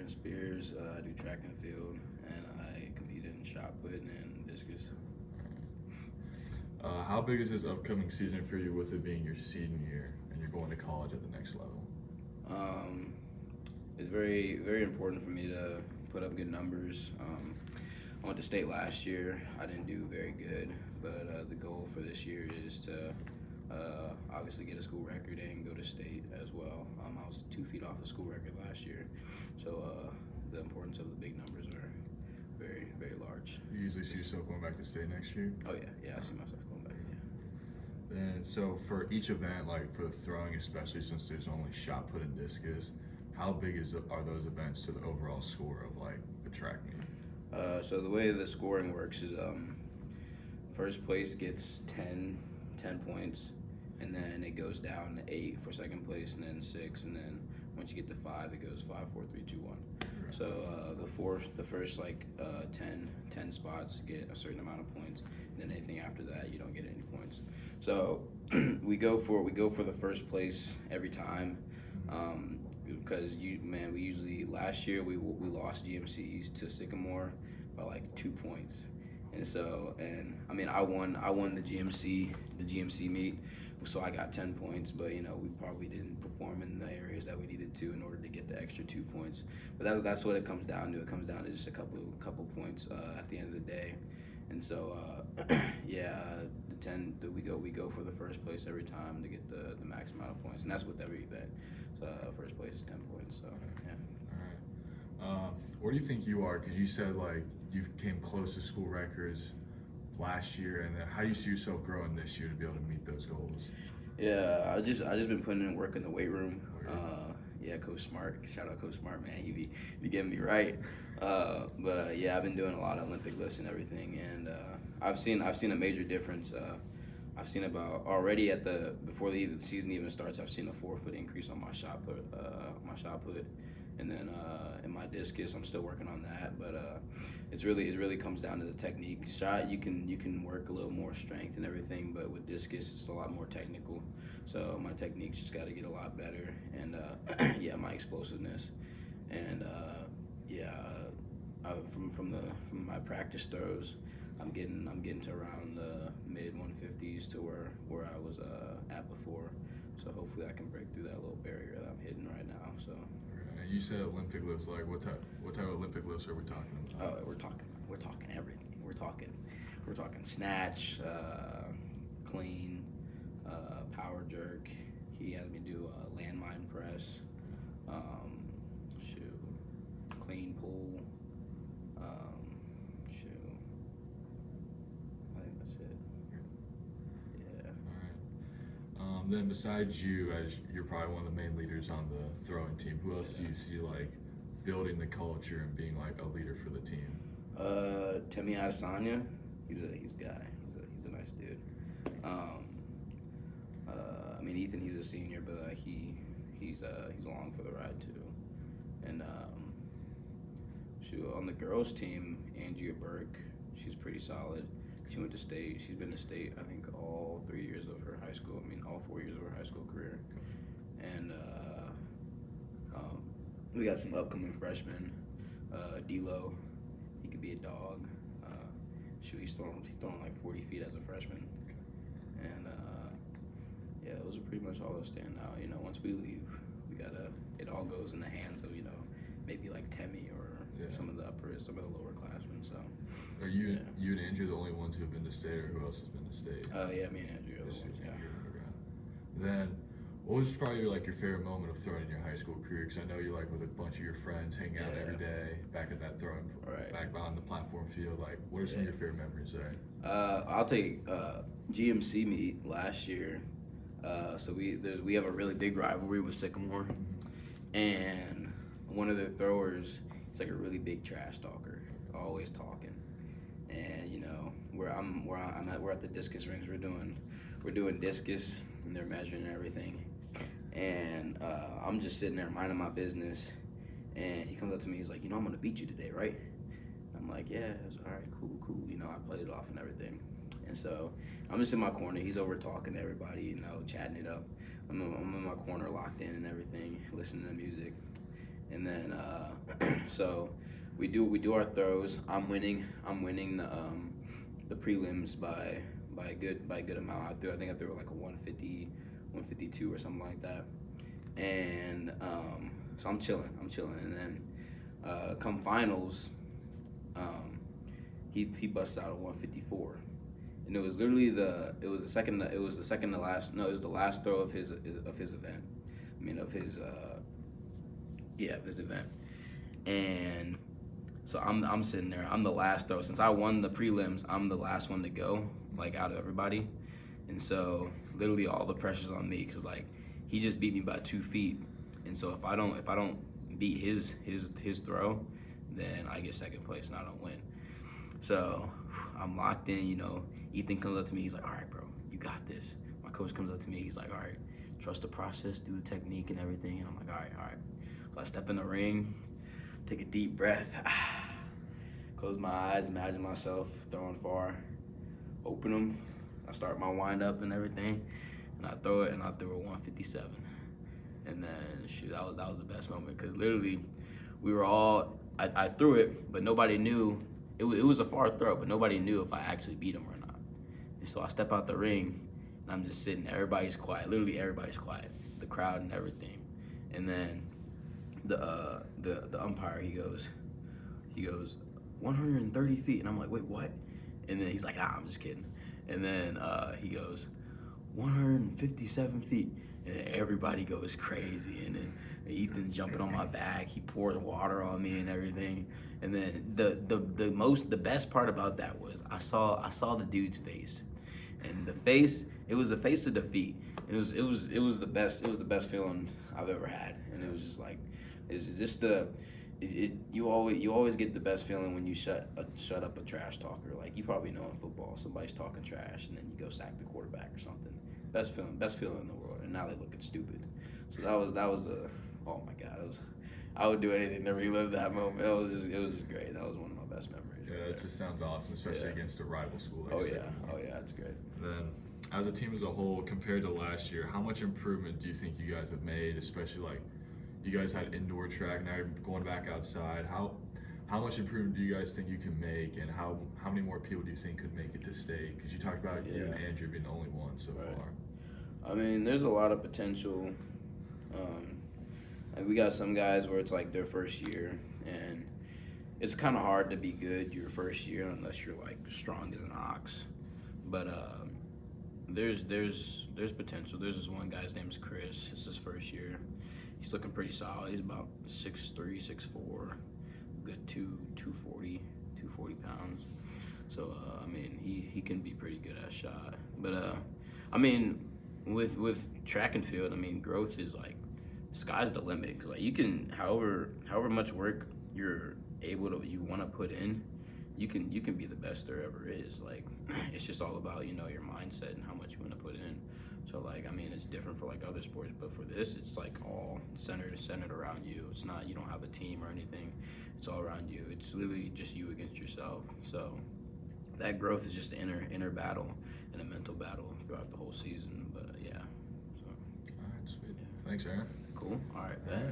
and spears. I do track and field, and I compete in shot put and discus. How big is this upcoming season for you with it being your senior year and you're going to college at the next level? Um, it's very, very important for me to put up good numbers. I went to state last year. I didn't do very good, but the goal for this year is to obviously get a school record and go to state as well. I was 2 feet off the school record last year, so the importance of the big numbers are very, very large. You usually see yourself going back to state next year? Oh yeah, I see myself going back. Yeah. And so for each event, like for the throwing, especially since there's only shot put and discus, how big are those events to the overall score of like a track meet? So the way the scoring works is first place gets 10 points, and then it goes down to 8 for second place, and then 6, and then once you get to 5, it goes 5, 4, 3, 2, 1. So the first like 10 spots get a certain amount of points, and then anything after that you don't get any points. So we go for the first place every time, because we usually last year we lost GMCs to Sycamore by like 2 points. And I mean, I won the GMC meet, so I got 10 points. But we probably didn't perform in the areas that we needed to in order to get the extra 2 points. But that's what it comes down to. It comes down to just a couple points at the end of the day. And so we go for the first place every time to get the max amount of points, and that's with every event. So first place is 10 points. So yeah. All right. Where do you think you are? Because you said like you came close to school records last year, and then how do you see yourself growing this year to be able to meet those goals? Yeah, I just been putting in work in the weight room. Coach Smart, shout out Coach Smart, man. He be getting me right. I've been doing a lot of Olympic lifts and everything, and I've seen a major difference. I've seen about already before the season even starts. I've seen a 4-foot increase on my shot put, and then in my discus, I'm still working on that. But it really comes down to the technique. Shot, you can work a little more strength and everything, but with discus, it's a lot more technical. So my technique's just got to get a lot better, and my explosiveness, and from my practice throws, I'm getting to around the mid 150s to where I was at before. So hopefully I can break through that little barrier that I'm hitting right now. So. And you said Olympic lifts. Like what type of Olympic lifts are we talking about? We're talking everything. We're talking snatch, clean, power jerk. He had me do a landmine press, clean pull, I think that's it. Yeah. All right. Then besides you, as you're probably one of the main leaders on the throwing team, who else do you see like building the culture and being like a leader for the team? Temi Adesanya, he's a guy. He's a nice dude. Ethan, he's a senior, but he's along for the ride too. And on the girls team, Andrea Burke, she's pretty solid. She went to state. She's been to state, I think, all 3 years of her high school. All 4 years of her high school career. And we got some upcoming freshmen. D'Lo, he could be a dog. He's throwing like 40 feet as a freshman. And those are pretty much all that stand out. Once we leave, it all goes in the hands of maybe like Temi or some of the lower classmen. So. Are you and Andrew the only ones who have been to state, or who else has been to state? Me and Andrew are the ones. Yeah. Then, what was probably your favorite moment of throwing in your high school career? Because I know you're like with a bunch of your friends hanging out every day back at that throwing, back on the platform field. Like, what are some of your favorite memories there? I'll take GMC meet last year. So we have a really big rivalry with Sycamore, and one of their throwers, it's like a really big trash talker, always talking. And we're at the discus rings. We're doing discus, and they're measuring everything. And I'm just sitting there minding my business, and he comes up to me. He's like, I'm gonna beat you today, right? I'm like, yeah, it's all right, cool. I played it off and everything. And so I'm just in my corner. He's over talking to everybody, chatting it up. I'm in my corner, locked in and everything, listening to music. and then so we do our throws. I'm winning the prelims by a good amount. I think I threw like a 150, 152 or something like that, and so I'm chilling, and then come finals, he busts out a 154. And it was literally the second to last, no, it was the last throw of his event. I mean of his event. And so I'm sitting there. I'm the last throw. Since I won the prelims, I'm the last one to go, like out of everybody. And so literally all the pressure's on me because like he just beat me by 2 feet. And so if I don't beat his throw, then I get second place and I don't win. So I'm locked in, Ethan comes up to me, he's like, all right, bro, you got this. My coach comes up to me, he's like, all right, trust the process, do the technique and everything. And I'm like, all right. So I step in the ring, take a deep breath, close my eyes, imagine myself throwing far, open them, I start my wind up and everything, and I throw it, and I threw a 157. And then, shoot, that was the best moment, because literally, we were all, I threw it, but nobody knew. It was a far throw, but nobody knew if I actually beat him or not. And so I step out the ring, and I'm just sitting. Everybody's quiet. Literally, everybody's quiet. The crowd and everything. And then the umpire, he goes 130 feet, and I'm like, wait, what? And then he's like, nah, I'm just kidding. And then he goes 157 feet, and then everybody goes crazy. And then Ethan's jumping on my back. He pours water on me and everything. And then the best part about that was I saw the dude's face, and the face, it was the face of defeat. It was the best feeling I've ever had, and it was just like, it's just you always get the best feeling when you shut up a trash talker. Like, you probably know in football, somebody's talking trash, and then you go sack the quarterback or something. Best feeling in the world. And now they're looking stupid. So that was oh my God, I would do anything to relive that moment. It was just great. That was one of my best memories. Yeah, it just sounds awesome, especially against a rival school. Oh yeah, it's great. Then, as a team as a whole, compared to last year, how much improvement do you think you guys have made? Especially like, you guys had indoor track, now you're going back outside. How much improvement do you guys think you can make, and how many more people do you think could make it to state? Because you talked about you and Andrew being the only one so far. I mean, there's a lot of potential. Like, we got some guys where it's like their first year, and it's kind of hard to be good your first year unless you're like strong as an ox. But there's potential. There's this one guy's name's Chris. It's his first year. He's looking pretty solid. He's about 6'3", 6'4", good 240 pounds. So I mean, he can be pretty good at shot. But I mean, with track and field, I mean, growth is like, sky's the limit. 'Cause like, you can, however much work you want to put in, you can be the best there ever is. Like, it's just all about your mindset and how much you want to put in. So like, I mean, it's different for like other sports, but for this, it's like all centered around you. It's not, you don't have a team or anything. It's all around you. It's literally just you against yourself. So that growth is just an inner battle and a mental battle throughout the whole season. But yeah. So. All right, sweet. Thanks, Aaron. Cool. All right, man.